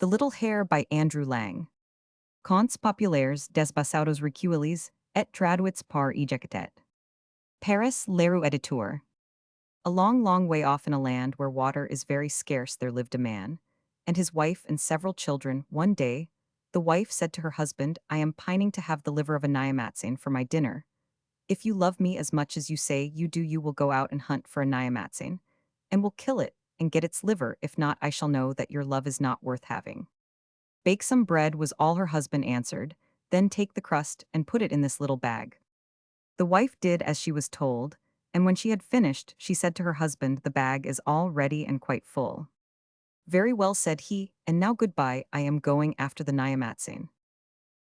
The Little Hare by Andrew Lang. Contes populaires des passados recueillis et traduits par ejectet. Paris, Leroux Editeur. A long, long way off in a land where water is very scarce there lived a man, and his wife and several children. One day, the wife said to her husband, I am pining to have the liver of a nyamatsain for my dinner. If you love me as much as you say you do, you will go out and hunt for a nyamatsain, and will kill it and get its liver. If not, I shall know that your love is not worth having. Bake some bread was all her husband answered, then take the crust and put it in this little bag. The wife did as she was told, and when she had finished, she said to her husband, the bag is all ready and quite full. Very well, said he, and now goodbye, I am going after the nyamatsain.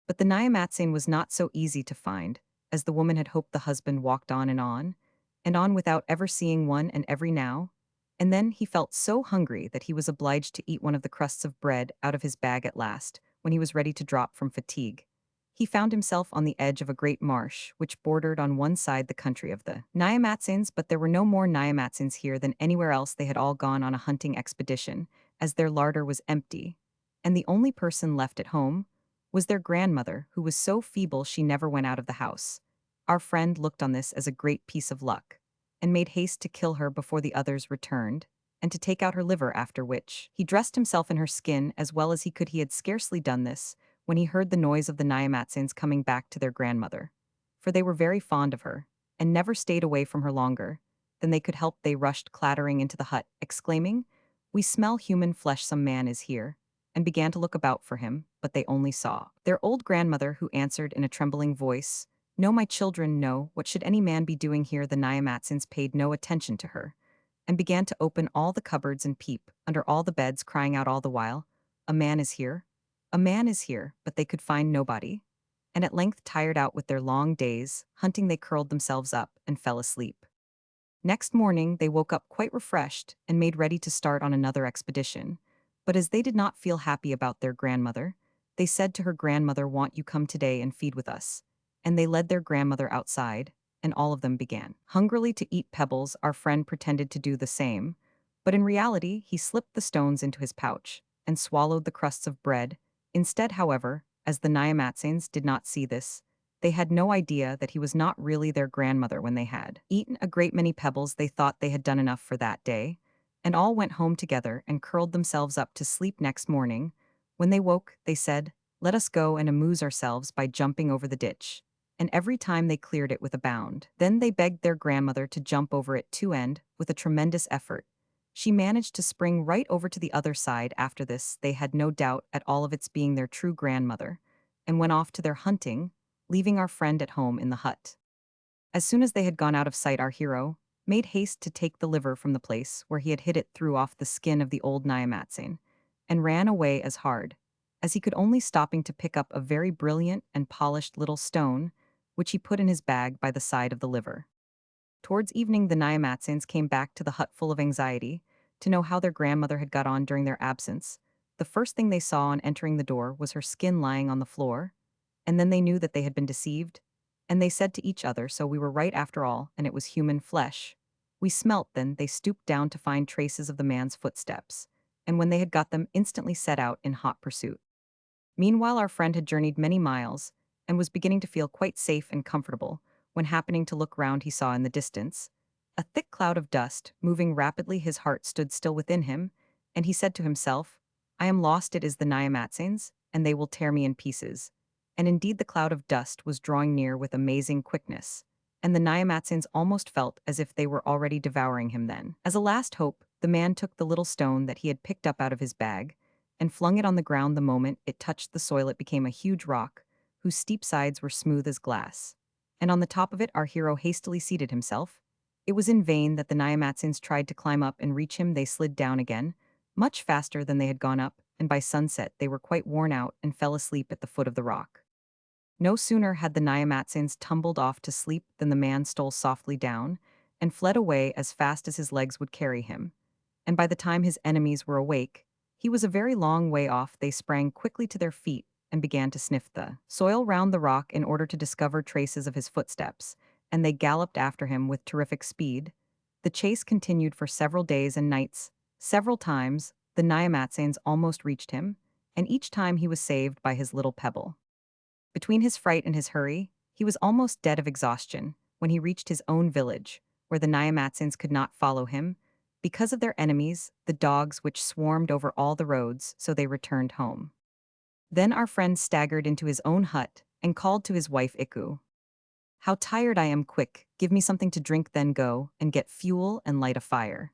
But the nyamatsain was not so easy to find, as the woman had hoped. The husband walked on and on without ever seeing one, and every now and then he felt so hungry that he was obliged to eat one of the crusts of bread out of his bag. At last, when he was ready to drop from fatigue, he found himself on the edge of a great marsh, which bordered on one side the country of the Nyamatsains, but there were no more Nyamatsains here than anywhere else. They had all gone on a hunting expedition, as their larder was empty, and the only person left at home was their grandmother, who was so feeble she never went out of the house. Our friend looked on this as a great piece of luck, and made haste to kill her before the others returned, and to take out her liver, after which he dressed himself in her skin as well as he could. He had scarcely done this when he heard the noise of the Nyamatsains coming back to their grandmother, for they were very fond of her, and never stayed away from her longer than they could help. They rushed clattering into the hut, exclaiming, We smell human flesh, some man is here, and began to look about for him, but they only saw their old grandmother, who answered in a trembling voice, No, my children, no, what should any man be doing here? The Nyamatsains paid no attention to her, and began to open all the cupboards and peep under all the beds, crying out all the while, A man is here, a man is here, but they could find nobody. And at length, tired out with their long days hunting, they curled themselves up and fell asleep. Next morning they woke up quite refreshed and made ready to start on another expedition. But as they did not feel happy about their grandmother, they said to her grandmother, Want you come today and feed with us? And they led their grandmother outside, and all of them began hungrily to eat pebbles. Our friend pretended to do the same, but in reality he slipped the stones into his pouch and swallowed the crusts of bread. Instead, however, as the Nyamatsains did not see this, they had no idea that he was not really their grandmother. When they had eaten a great many pebbles, they thought they had done enough for that day, and all went home together and curled themselves up to sleep. Next morning, when they woke, they said, Let us go and amuse ourselves by jumping over the ditch. And every time they cleared it with a bound. Then they begged their grandmother to jump over it too, and, with a tremendous effort, she managed to spring right over to the other side. After this, they had no doubt at all of its being their true grandmother, and went off to their hunting, leaving our friend at home in the hut. As soon as they had gone out of sight, our hero made haste to take the liver from the place where he had hid it, threw off the skin of the old Nyamatsain, and ran away as hard as he could, only stopping to pick up a very brilliant and polished little stone, which he put in his bag by the side of the liver. Towards evening, the Nyamatsains came back to the hut full of anxiety to know how their grandmother had got on during their absence. The first thing they saw on entering the door was her skin lying on the floor, and then they knew that they had been deceived, and they said to each other, So we were right after all, and it was human flesh we smelt. Then they stooped down to find traces of the man's footsteps, and when they had got them, instantly set out in hot pursuit. Meanwhile, our friend had journeyed many miles, and was beginning to feel quite safe and comfortable, when, happening to look round, he saw in the distance a thick cloud of dust moving rapidly. His heart stood still within him, and he said to himself, I am lost, it is the Nyamatsains, and they will tear me in pieces. And indeed the cloud of dust was drawing near with amazing quickness, and the Nyamatsains almost felt as if they were already devouring him. Then, as a last hope, the man took the little stone that he had picked up out of his bag, and flung it on the ground. The moment it touched the soil, it became a huge rock, whose steep sides were smooth as glass. And on the top of it our hero hastily seated himself. It was in vain that the Nyamatsains tried to climb up and reach him. They slid down again, much faster than they had gone up, and by sunset they were quite worn out and fell asleep at the foot of the rock. No sooner had the Nyamatsains tumbled off to sleep than the man stole softly down, and fled away as fast as his legs would carry him. And by the time his enemies were awake, he was a very long way off. They sprang quickly to their feet and began to sniff the soil round the rock in order to discover traces of his footsteps, and they galloped after him with terrific speed. The chase continued for several days and nights. Several times, the Nyamatsains almost reached him, and each time he was saved by his little pebble. Between his fright and his hurry, he was almost dead of exhaustion when he reached his own village, where the Nyamatsyns could not follow him, because of their enemies, the dogs which swarmed over all the roads, so they returned home. Then our friend staggered into his own hut and called to his wife Iku. "How tired I am, quick, give me something to drink, then go and get fuel and light a fire."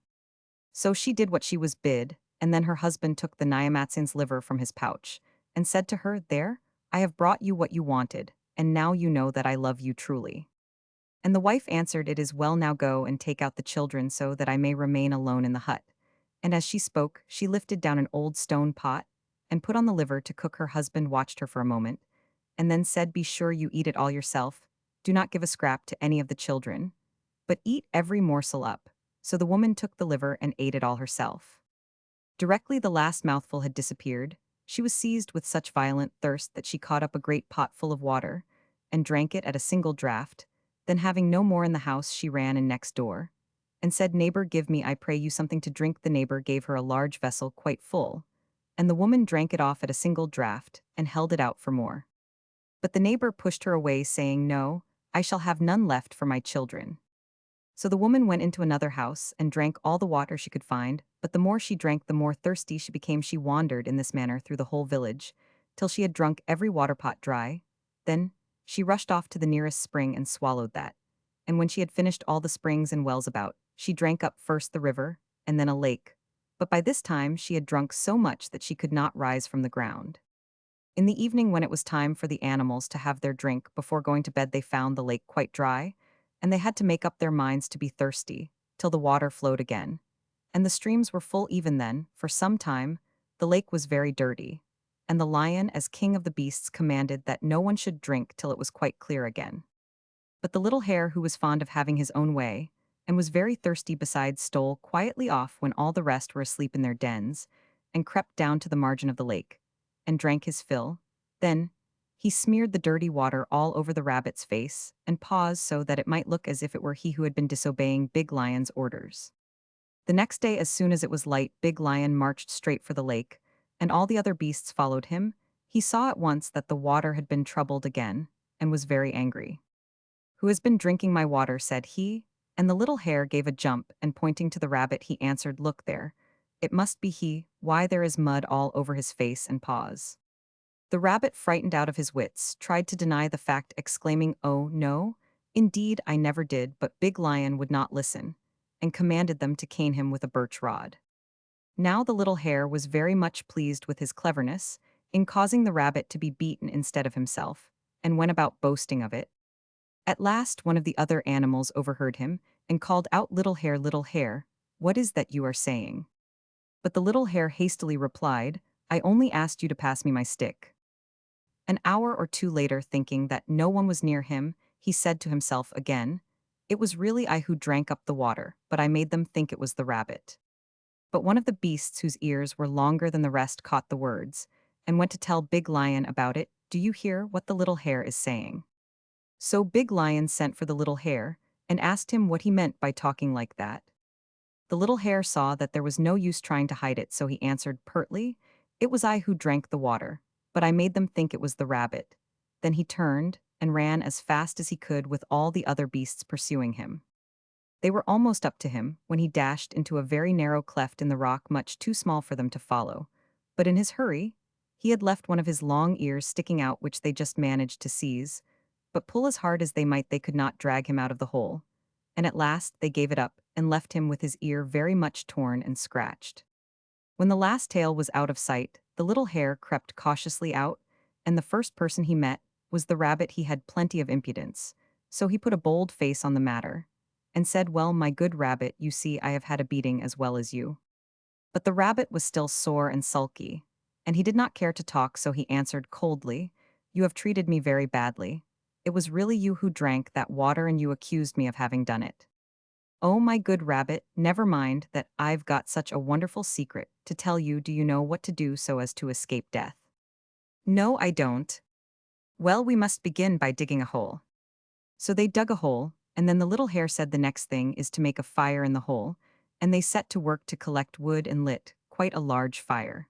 So she did what she was bid, and then her husband took the Nyamatsin's liver from his pouch and said to her, "There, I have brought you what you wanted, and now you know that I love you truly." And the wife answered, "It is well, now go and take out the children so that I may remain alone in the hut." And as she spoke, she lifted down an old stone pot and put on the liver to cook. Her husband watched her for a moment, and then said, "Be sure you eat it all yourself. Do not give a scrap to any of the children, but eat every morsel up." So the woman took the liver and ate it all herself. Directly the last mouthful had disappeared, she was seized with such violent thirst that she caught up a great pot full of water and drank it at a single draught. Then, having no more in the house, she ran in next door and said, "Neighbor, give me, I pray you, something to drink." The neighbor gave her a large vessel quite full, and the woman drank it off at a single draught and held it out for more. But the neighbor pushed her away, saying, "No, I shall have none left for my children." So the woman went into another house and drank all the water she could find, but the more she drank, the more thirsty she became. She wandered in this manner through the whole village, till she had drunk every water pot dry. Then she rushed off to the nearest spring and swallowed that. And when she had finished all the springs and wells about, she drank up first the river, and then a lake. But by this time she had drunk so much that she could not rise from the ground. In the evening, when it was time for the animals to have their drink before going to bed, they found the lake quite dry, and they had to make up their minds to be thirsty, till the water flowed again. And the streams were full even then. For some time, the lake was very dirty, and the lion, as king of the beasts, commanded that no one should drink till it was quite clear again. But the little hare, who was fond of having his own way, and was very thirsty besides, stole quietly off when all the rest were asleep in their dens, and crept down to the margin of the lake, and drank his fill. Then he smeared the dirty water all over the rabbit's face, and paused so that it might look as if it were he who had been disobeying Big Lion's orders. The next day, as soon as it was light, Big Lion marched straight for the lake, and all the other beasts followed him. He saw at once that the water had been troubled again, and was very angry. "Who has been drinking my water?" said he, and the little hare gave a jump, and pointing to the rabbit, he answered, "Look there. It must be he. Why, there is mud all over his face and paws." The rabbit, frightened out of his wits, tried to deny the fact, exclaiming, "Oh, no, indeed I never did." But Big Lion would not listen, and commanded them to cane him with a birch rod. Now the little hare was very much pleased with his cleverness in causing the rabbit to be beaten instead of himself, and went about boasting of it. At last one of the other animals overheard him, and called out, Little hare, what is that you are saying?" But the little hare hastily replied, "I only asked you to pass me my stick." An hour or two later, thinking that no one was near him, he said to himself again, "It was really I who drank up the water, but I made them think it was the rabbit." But one of the beasts, whose ears were longer than the rest, caught the words, and went to tell Big Lion about it. "Do you hear what the little hare is saying?" So Big Lion sent for the little hare, and asked him what he meant by talking like that. The little hare saw that there was no use trying to hide it, so he answered pertly, "It was I who drank the water, but I made them think it was the rabbit." Then he turned and ran as fast as he could, with all the other beasts pursuing him. They were almost up to him when he dashed into a very narrow cleft in the rock, much too small for them to follow. But in his hurry, he had left one of his long ears sticking out, which they just managed to seize. But pull as hard as they might, they could not drag him out of the hole. And at last they gave it up and left him with his ear very much torn and scratched. When the last tail was out of sight, the little hare crept cautiously out, and the first person he met was the rabbit. He had plenty of impudence, so he put a bold face on the matter, and said, "Well, my good rabbit, you see I have had a beating as well as you." But the rabbit was still sore and sulky, and he did not care to talk, so he answered coldly, "You have treated me very badly. It was really you who drank that water, and you accused me of having done it. Oh, my good rabbit, never mind that. I've got such a wonderful secret to tell you. Do you know what to do so as to escape death?" "No, I don't." "Well, we must begin by digging a hole." So they dug a hole, and then the little hare said, "The next thing is to make a fire in the hole," and they set to work to collect wood and lit quite a large fire.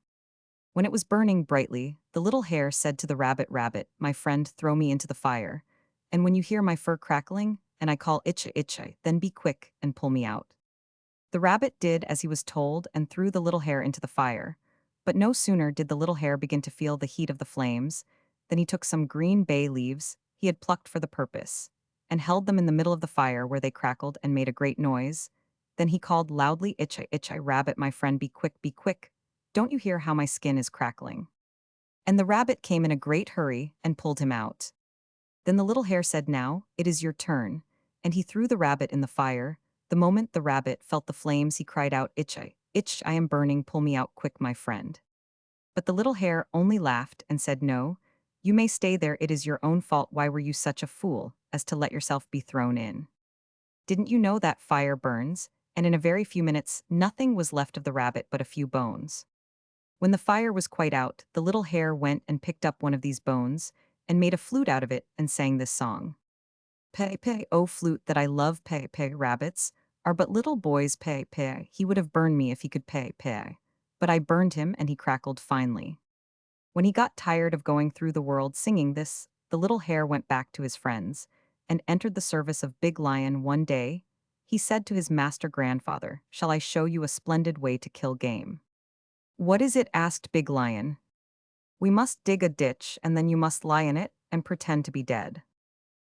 When it was burning brightly, the little hare said to the rabbit, "Rabbit, my friend, throw me into the fire. And when you hear my fur crackling, and I call itcha itcha, then be quick and pull me out." The rabbit did as he was told and threw the little hare into the fire. But no sooner did the little hare begin to feel the heat of the flames than he took some green bay leaves he had plucked for the purpose, and held them in the middle of the fire where they crackled and made a great noise. Then he called loudly, "Itcha itcha, rabbit, my friend, be quick, be quick. Don't you hear how my skin is crackling?" And the rabbit came in a great hurry and pulled him out. Then the little hare said, "Now, it is your turn." And he threw the rabbit in the fire. The moment the rabbit felt the flames, he cried out, "Itch, itch, I am burning, pull me out quick, my friend." But the little hare only laughed and said, "No, you may stay there, it is your own fault. Why were you such a fool as to let yourself be thrown in? Didn't you know that fire burns?" And in a very few minutes, nothing was left of the rabbit but a few bones. When the fire was quite out, the little hare went and picked up one of these bones, and made a flute out of it, and sang this song. "Pay, pay, oh flute that I love, pay, pay, rabbits are but little boys, pay, pay. He would have burned me if he could pay, pay. But I burned him and he crackled finely." When he got tired of going through the world singing this, the little hare went back to his friends, and entered the service of Big Lion one day. He said to his master grandfather, "Shall I show you a splendid way to kill game?" "What is it?" asked Big Lion. "We must dig a ditch, and then you must lie in it and pretend to be dead."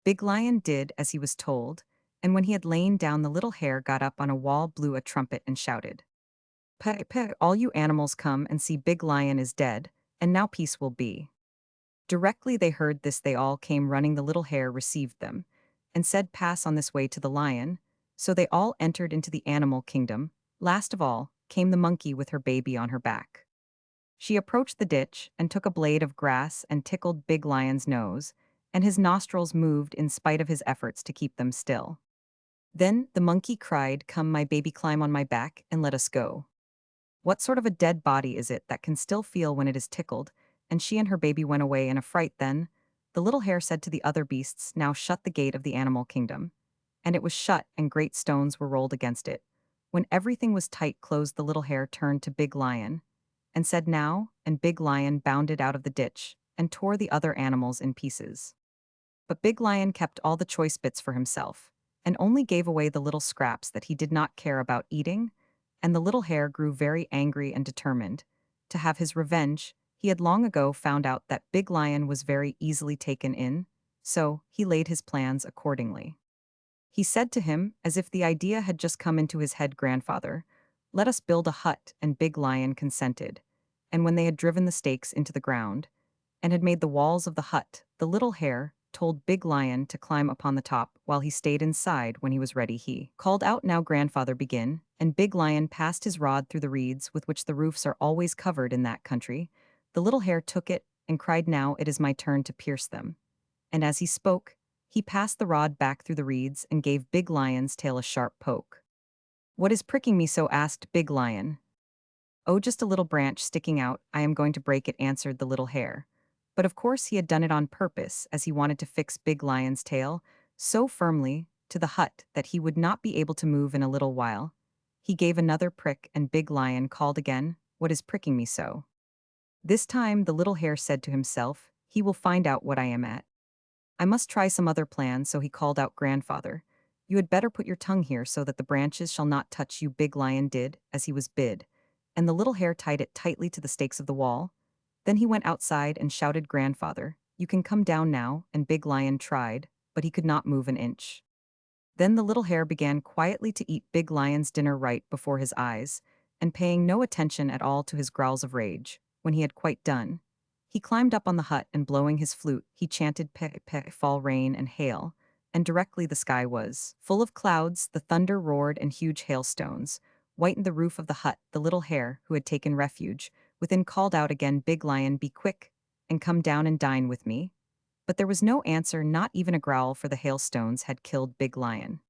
Big Lion did as he was told, and when he had lain down, the little hare got up on a wall, blew a trumpet, and shouted, "Pay, pay, all you animals come and see, Big Lion is dead, and now peace will be." Directly they heard this, they all came running. The little hare received them, and said, "Pass on this way to the lion." So they all entered into the animal kingdom. Last of all came the monkey with her baby on her back. She approached the ditch and took a blade of grass and tickled Big Lion's nose, and his nostrils moved in spite of his efforts to keep them still. Then the monkey cried, "Come, my baby, climb on my back and let us go." What sort of a dead body is it that can still feel when it is tickled? And she and her baby went away in a fright. Then the little hare said to the other beasts, "Now shut the gate of the animal kingdom." And it was shut, and great stones were rolled against it. When everything was tight closed, the little hare turned to Big Lion and said, "Now," and Big Lion bounded out of the ditch and tore the other animals in pieces. But Big Lion kept all the choice bits for himself, and only gave away the little scraps that he did not care about eating. And the little hare grew very angry and determined to have his revenge. He had long ago found out that Big Lion was very easily taken in, so he laid his plans accordingly. He said to him, as if the idea had just come into his head, "Grandfather, let us build a hut," and Big Lion consented. And when they had driven the stakes into the ground, and had made the walls of the hut, the little hare told Big Lion to climb upon the top while he stayed inside. When he was ready, he called out, "Now, grandfather, begin." And Big Lion passed his rod through the reeds with which the roofs are always covered in that country. The little hare took it and cried, "Now it is my turn to pierce them." And as he spoke, he passed the rod back through the reeds and gave Big Lion's tail a sharp poke. "What is pricking me so?" asked Big Lion. "Oh, just a little branch sticking out. I am going to break it," answered the little hare. But of course he had done it on purpose, as he wanted to fix Big Lion's tail so firmly to the hut that he would not be able to move in a little while. He gave another prick, and Big Lion called again, "What is pricking me so?" This time the little hare said to himself, "He will find out what I am at. I must try some other plan." So he called out, "Grandfather, you had better put your tongue here so that the branches shall not touch you." Big Lion did as he was bid, and the little hare tied it tightly to the stakes of the wall. Then he went outside and shouted, "Grandfather, you can come down now." And Big Lion tried, but he could not move an inch. Then the little hare began quietly to eat Big Lion's dinner right before his eyes, and paying no attention at all to his growls of rage. When he had quite done, he climbed up on the hut, and blowing his flute, he chanted, "Pe, pe, fall rain and hail." And directly the sky was full of clouds, the thunder roared, and huge hailstones whitened the roof of the hut. The little hare, who had taken refuge within, called out again, "Big Lion, be quick and come down and dine with me." But there was no answer, not even a growl, for the hailstones had killed Big Lion.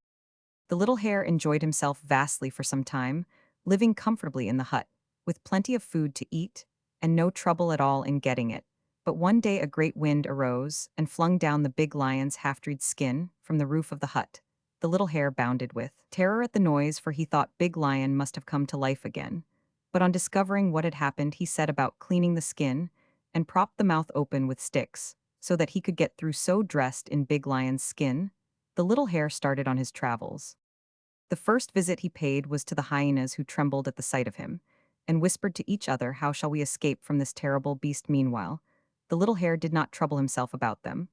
The little hare enjoyed himself vastly for some time, living comfortably in the hut, with plenty of food to eat, and no trouble at all in getting it. But one day a great wind arose and flung down the Big Lion's half-dried skin from the roof of the hut. The little hare bounded with terror at the noise, for he thought Big Lion must have come to life again. but on discovering what had happened, he set about cleaning the skin and propped the mouth open with sticks so that he could get through. So dressed in Big Lion's skin, the little hare started on his travels. The first visit he paid was to the hyenas, who trembled at the sight of him and whispered to each other, "How shall we escape from this terrible beast?" Meanwhile, the little hare did not trouble himself about them,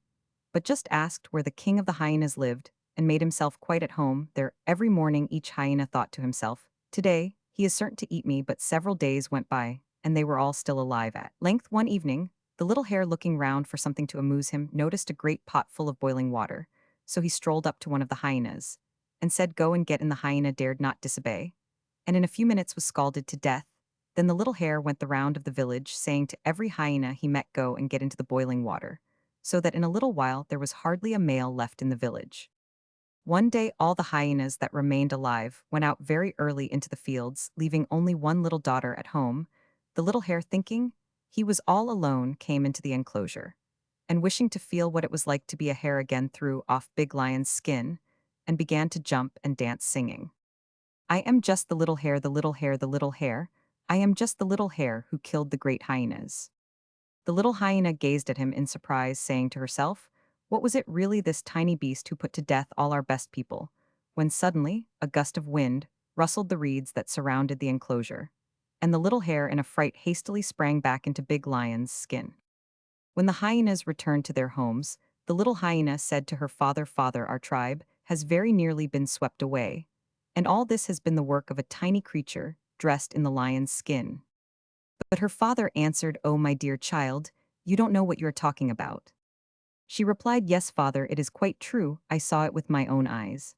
but just asked where the king of the hyenas lived and made himself quite at home there. Every morning each hyena thought to himself, "Today, he is certain to eat me," but several days went by, and they were all still alive. At length one evening, the little hare, looking round for something to amuse him, noticed a great pot full of boiling water. So he strolled up to one of the hyenas and said, "Go and get in." The hyena dared not disobey, and in a few minutes was scalded to death. Then the little hare went the round of the village, saying to every hyena he met, "Go and get into the boiling water," so that in a little while there was hardly a male left in the village. One day all the hyenas that remained alive went out very early into the fields, leaving only one little daughter at home. The little hare, thinking he was all alone, came into the enclosure, and wishing to feel what it was like to be a hare again, threw off Big Lion's skin and began to jump and dance, singing, "I am just the little hare, the little hare, the little hare. I am just the little hare who killed the great hyenas." The little hyena gazed at him in surprise, saying to herself, "What was it really, this tiny beast who put to death all our best people?" When suddenly a gust of wind rustled the reeds that surrounded the enclosure, and the little hare in a fright hastily sprang back into Big Lion's skin. When the hyenas returned to their homes, the little hyena said to her father, "Father, our tribe has very nearly been swept away, and all this has been the work of a tiny creature dressed in the lion's skin." But her father answered, "Oh, my dear child, you don't know what you are talking about." She replied, "Yes, father, it is quite true. I saw it with my own eyes."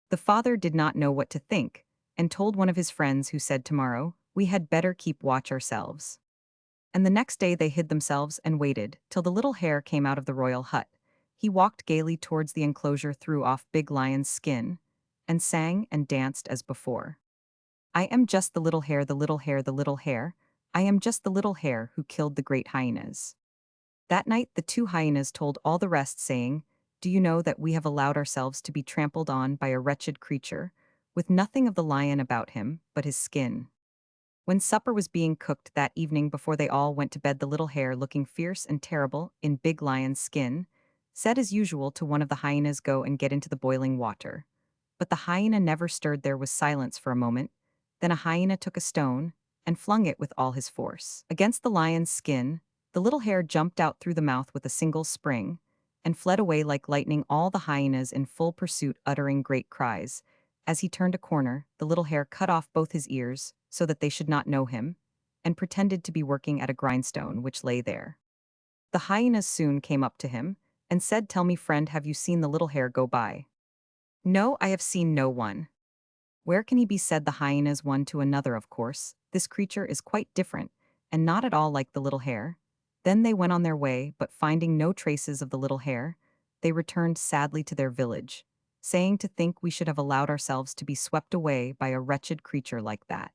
The father did not know what to think, and told one of his friends, who said, "Tomorrow, we had better keep watch ourselves." And the next day they hid themselves and waited till the little hare came out of the royal hut. He walked gaily towards the enclosure, threw off Big Lion's skin, and sang and danced as before. "I am just the little hare, the little hare, the little hare. I am just the little hare who killed the great hyenas." That night the two hyenas told all the rest, saying, "Do you know that we have allowed ourselves to be trampled on by a wretched creature, with nothing of the lion about him but his skin?" When supper was being cooked that evening, before they all went to bed, the little hare, looking fierce and terrible in Big Lion's skin, said as usual to one of the hyenas, "Go and get into the boiling water." But the hyena never stirred. There was silence for a moment. Then a hyena took a stone and flung it with all his force against the lion's skin. The little hare jumped out through the mouth with a single spring and fled away like lightning, all the hyenas in full pursuit, uttering great cries. As he turned a corner, the little hare cut off both his ears so that they should not know him, and pretended to be working at a grindstone which lay there. The hyenas soon came up to him and said, "Tell me, friend, have you seen the little hare go by?" "No, I have seen no one." "Where can he be?" said the hyenas one to another. "Of course, this creature is quite different, and not at all like the little hare." Then they went on their way, but finding no traces of the little hare, they returned sadly to their village, saying, "To think we should have allowed ourselves to be swept away by a wretched creature like that."